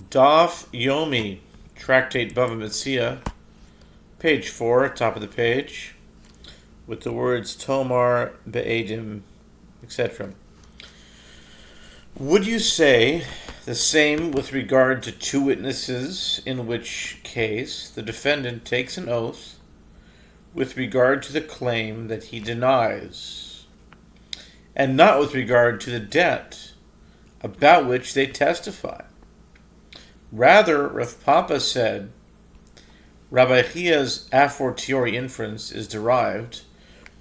Daf Yomi, Tractate Bava Metzia, page 4, top of the page, with the words Tomar, Be'edim, etc. Would you say the same with regard to two witnesses, in which case the defendant takes an oath with regard to the claim that he denies, and not with regard to the debt about which they testify? Rather, Rav Papa said, Rabbi Chia's a fortiori inference is derived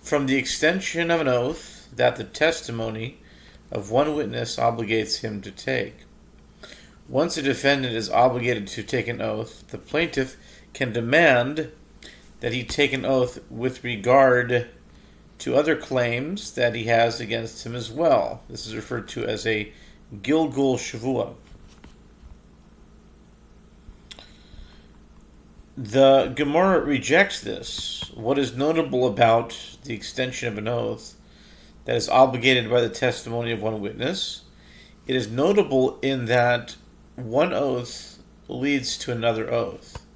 from the extension of an oath that the testimony of one witness obligates him to take. Once a defendant is obligated to take an oath, the plaintiff can demand that he take an oath with regard to other claims that he has against him as well. This is referred to as a Gilgul Shavua. The Gemara rejects this. What is notable about the extension of an oath that is obligated by the testimony of one witness? It is notable in that one oath leads to another oath.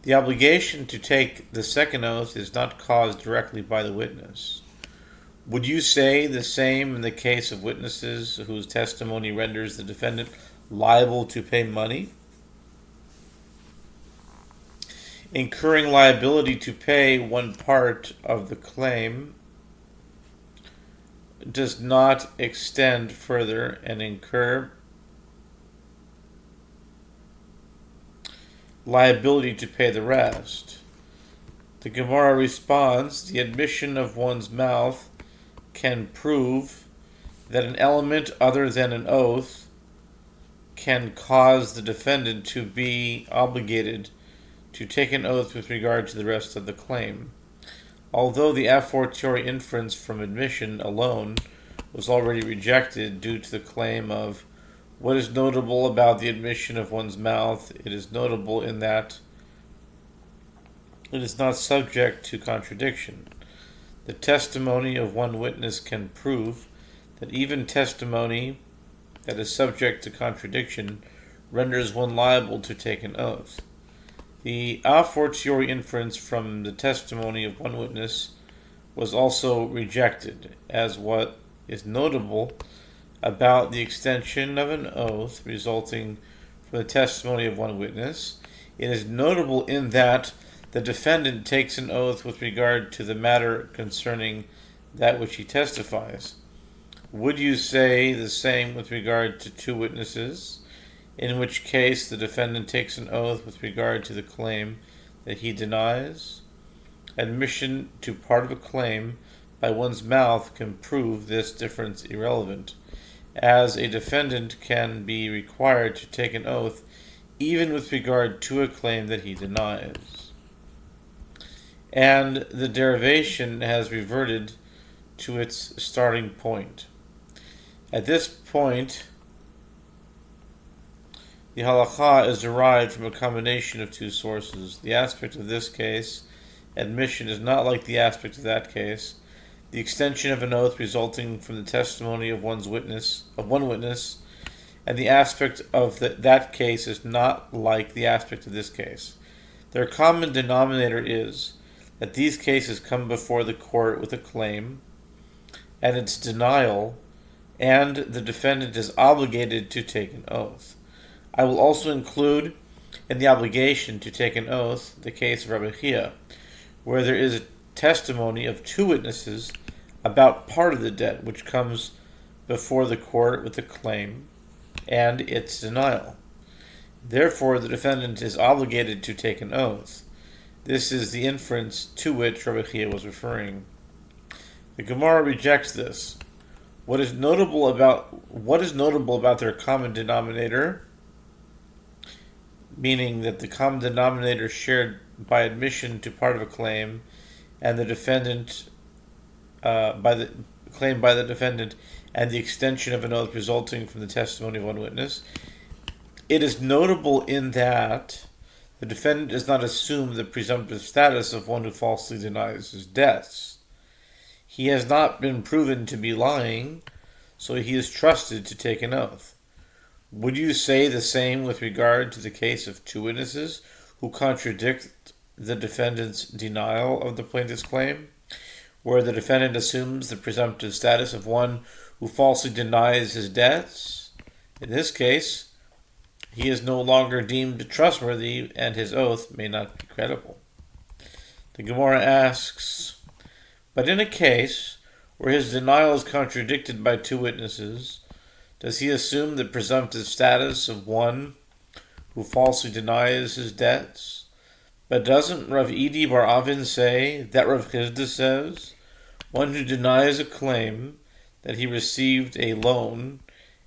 The obligation to take the second oath is not caused directly by the witness. Would you say the same in the case of witnesses whose testimony renders the defendant liable to pay money? Incurring liability to pay one part of the claim does not extend further and incur liability to pay the rest. The Gemara responds, the admission of one's mouth can prove that an element other than an oath can cause the defendant to be obligated to take an oath with regard to the rest of the claim. Although the a fortiori inference from admission alone was already rejected due to the claim of what is notable about the admission of one's mouth, it is notable in that it is not subject to contradiction. The testimony of one witness can prove that even testimony that is subject to contradiction renders one liable to take an oath. The a fortiori inference from the testimony of one witness was also rejected, as what is notable about the extension of an oath resulting from the testimony of one witness. It is notable in that the defendant takes an oath with regard to the matter concerning that which he testifies. Would you say the same with regard to two witnesses, in which case the defendant takes an oath with regard to the claim that he denies? Admission to part of a claim by one's mouth can prove this difference irrelevant, as a defendant can be required to take an oath even with regard to a claim that he denies. And the derivation has reverted to its starting point. At this point, the halakha is derived from a combination of two sources. The aspect of this case, admission, is not like the aspect of that case. The extension of an oath resulting from the testimony of one witness, and the aspect of that case is not like the aspect of this case. Their common denominator is that these cases come before the court with a claim and its denial, and the defendant is obligated to take an oath. I will also include in the obligation to take an oath the case of Rabbi Chia, where there is a testimony of two witnesses about part of the debt which comes before the court with the claim and its denial. Therefore, the defendant is obligated to take an oath. This is the inference to which Rabbi Chia was referring. The Gemara rejects this. What is notable about their common denominator, meaning that the common denominator shared by admission to part of a claim, and the defendant by the defendant, and the extension of an oath resulting from the testimony of one witness. It is notable in that the defendant does not assume the presumptive status of one who falsely denies his debts. He has not been proven to be lying, so he is trusted to take an oath. Would you say the same with regard to the case of two witnesses who contradict the defendant's denial of the plaintiff's claim, where the defendant assumes the presumptive status of one who falsely denies his debts? In this case, he is no longer deemed trustworthy and his oath may not be credible. The Gemara asks, but in a case where his denial is contradicted by two witnesses, does he assume the presumptive status of one who falsely denies his debts? But doesn't Rav Idi bar Avin say that Rav Chizda says, one who denies a claim that he received a loan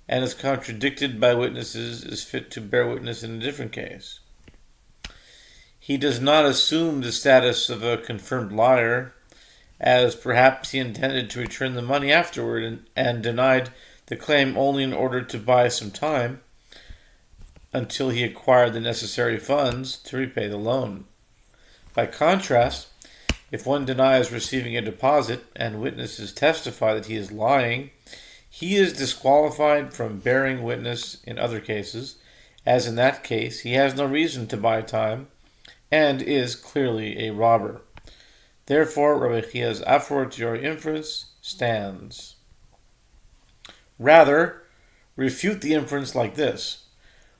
and is contradicted by witnesses is fit to bear witness in a different case? He does not assume the status of a confirmed liar, as perhaps he intended to return the money afterward and denied the claim only in order to buy some time until he acquired the necessary funds to repay the loan. By contrast, if one denies receiving a deposit and witnesses testify that he is lying, he is disqualified from bearing witness in other cases, as in that case he has no reason to buy time and is clearly a robber. Therefore, Rabbi Chia's a fortiori inference stands. Rather, refute the inference like this.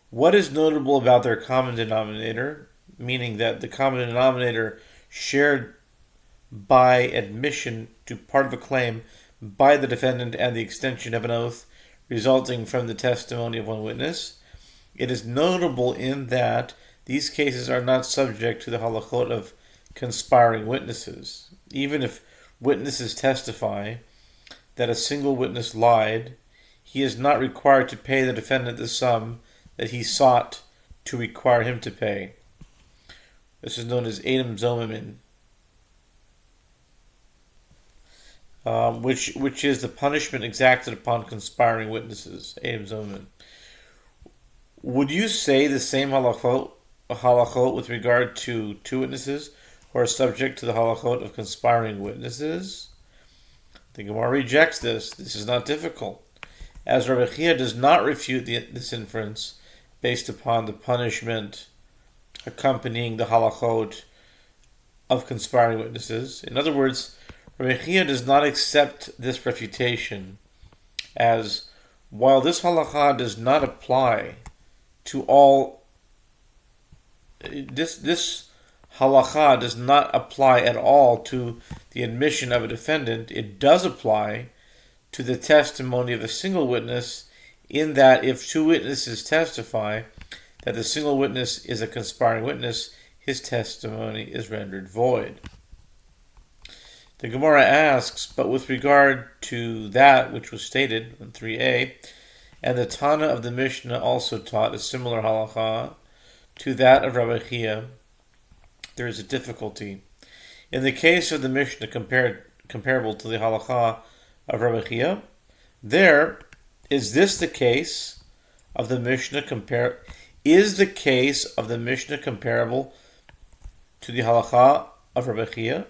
What is notable about their common denominator, meaning that the common denominator shared by admission to part of a claim by the defendant and the extension of an oath resulting from the testimony of one witness? It is notable in that these cases are not subject to the halachot of conspiring witnesses. Even if witnesses testify that a single witness lied, he is not required to pay the defendant the sum that he sought to require him to pay. This is known as Edom Zomimin, which is the punishment exacted upon conspiring witnesses. Edom Zomimin. Would you say the same halachot with regard to two witnesses who are subject to the halachot of conspiring witnesses? The Gemara rejects this. This is not difficult, as Rabbi Chia does not refute this inference based upon the punishment accompanying the halachot of conspiring witnesses. In other words, Rabbi Chia does not accept this refutation, as while this halakha does not apply to all, this halakha does not apply at all to the admission of a defendant. It does apply to the testimony of a single witness, in that if two witnesses testify that the single witness is a conspiring witness, his testimony is rendered void. The Gemara asks, but with regard to that which was stated in 3a, and the Tana of the Mishnah also taught a similar halakha to that of Rabbi Chia, there is a difficulty. In the case of the Mishnah comparable to the halakha of Rabbi Chia, is this the case of the Mishnah is the case of the Mishnah comparable to the halakha of Rabbi Chia?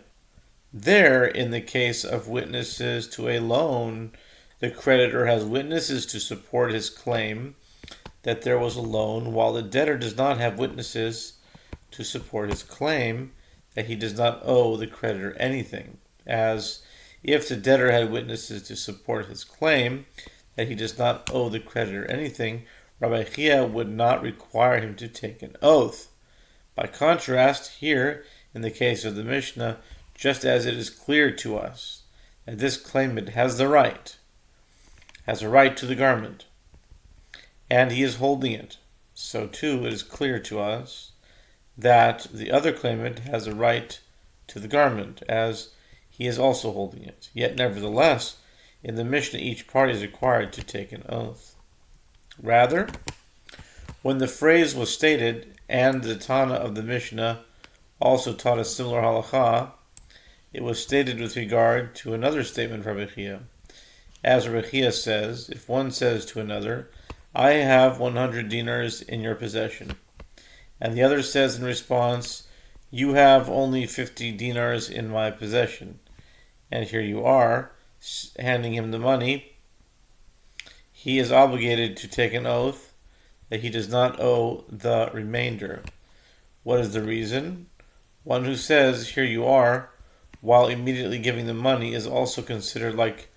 There, in the case of witnesses to a loan, the creditor has witnesses to support his claim that there was a loan, while the debtor does not have witnesses to support his claim that he does not owe the creditor anything. As if the debtor had witnesses to support his claim that he does not owe the creditor anything, Rabbi Chia would not require him to take an oath. By contrast, here, in the case of the Mishnah, just as it is clear to us that this claimant has a right to the garment, and he is holding it, so too it is clear to us that the other claimant has a right to the garment, as he is also holding it. Yet nevertheless, in the Mishnah, each party is required to take an oath. Rather, when the phrase was stated, and the Tana of the Mishnah also taught a similar halakha, it was stated with regard to another statement from Rabbi Chia. As Rabbi Chia says, if one says to another, I have 100 dinars in your possession, and the other says in response, you have only 50 dinars in my possession, and here you are, handing him the money, he is obligated to take an oath that he does not owe the remainder. What is the reason? One who says, "Here you are," while immediately giving the money is also considered like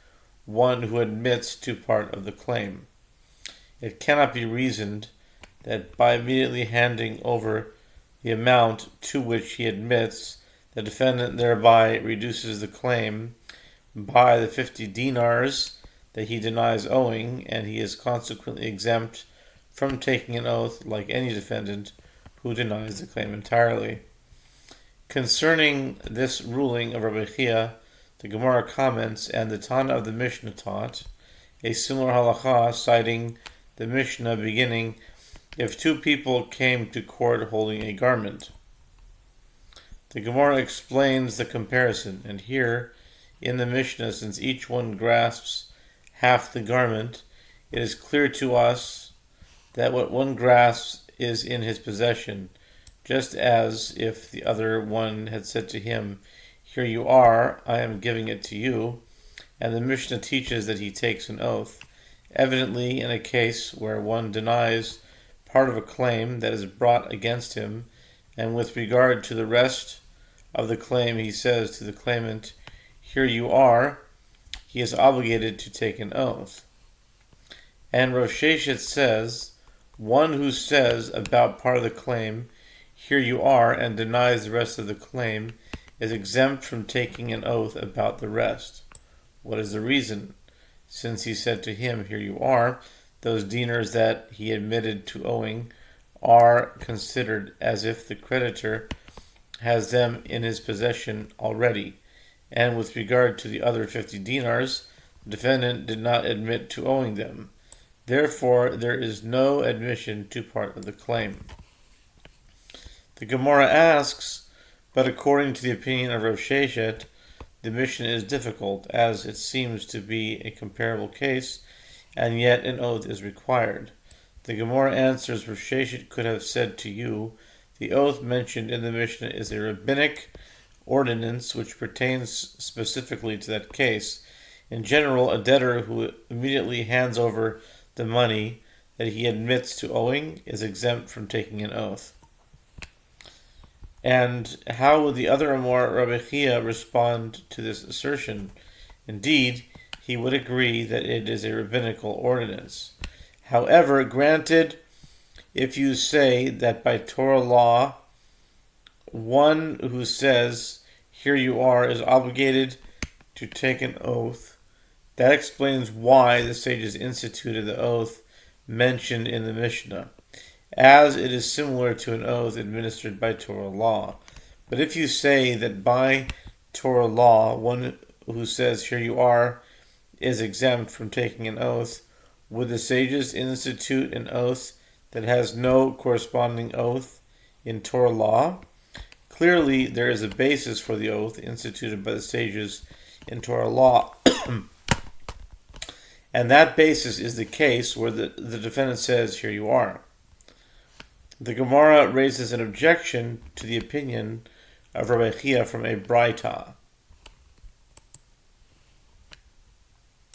one who admits to part of the claim. It cannot be reasoned that by immediately handing over the amount to which he admits, the defendant thereby reduces the claim by the 50 dinars that he denies owing, and he is consequently exempt from taking an oath like any defendant who denies the claim entirely. Concerning this ruling of Rabbi Chia, the Gemara comments, and the Tana of the Mishnah taught a similar halacha, citing the Mishnah beginning, "If two people came to court holding a garment." The Gemara explains the comparison, and here in the Mishnah, since each one grasps half the garment, it is clear to us that what one grasps is in his possession, just as if the other one had said to him, "Here you are, I am giving it to you," and the Mishnah teaches that he takes an oath. Evidently, in a case where one denies part of a claim that is brought against him, and with regard to the rest of the claim he says to the claimant, "Here you are," he is obligated to take an oath. And Rav Sheshet says, one who says about part of the claim, "Here you are," and denies the rest of the claim, is exempt from taking an oath about the rest. What is the reason? Since he said to him, "Here you are," those dinars that he admitted to owing are considered as if the creditor has them in his possession already. And with regard to the other 50 dinars, the defendant did not admit to owing them. Therefore, there is no admission to part of the claim. The Gemara asks, but according to the opinion of Rav Sheshet, the mission is difficult, as it seems to be a comparable case, and yet an oath is required. The Gemara answers, Rav Sheshet could have said to you, the oath mentioned in the Mishnah is a rabbinic ordinance which pertains specifically to that case. In general, a debtor who immediately hands over the money that he admits to owing is exempt from taking an oath. And how would the other Amor, Rabbi Chia, respond to this assertion? Indeed, he would agree that it is a rabbinical ordinance. However, granted, if you say that by Torah law, one who says, "Here you are," is obligated to take an oath, that explains why the sages instituted the oath mentioned in the Mishnah, as it is similar to an oath administered by Torah law. But if you say that by Torah law, one who says, "Here you are," is exempt from taking an oath, would the sages institute an oath that has no corresponding oath in Torah law? Clearly, there is a basis for the oath instituted by the sages in Torah law. And that basis is the case where the defendant says, "Here you are." The Gemara raises an objection to the opinion of Rabbi Chia from a Braita.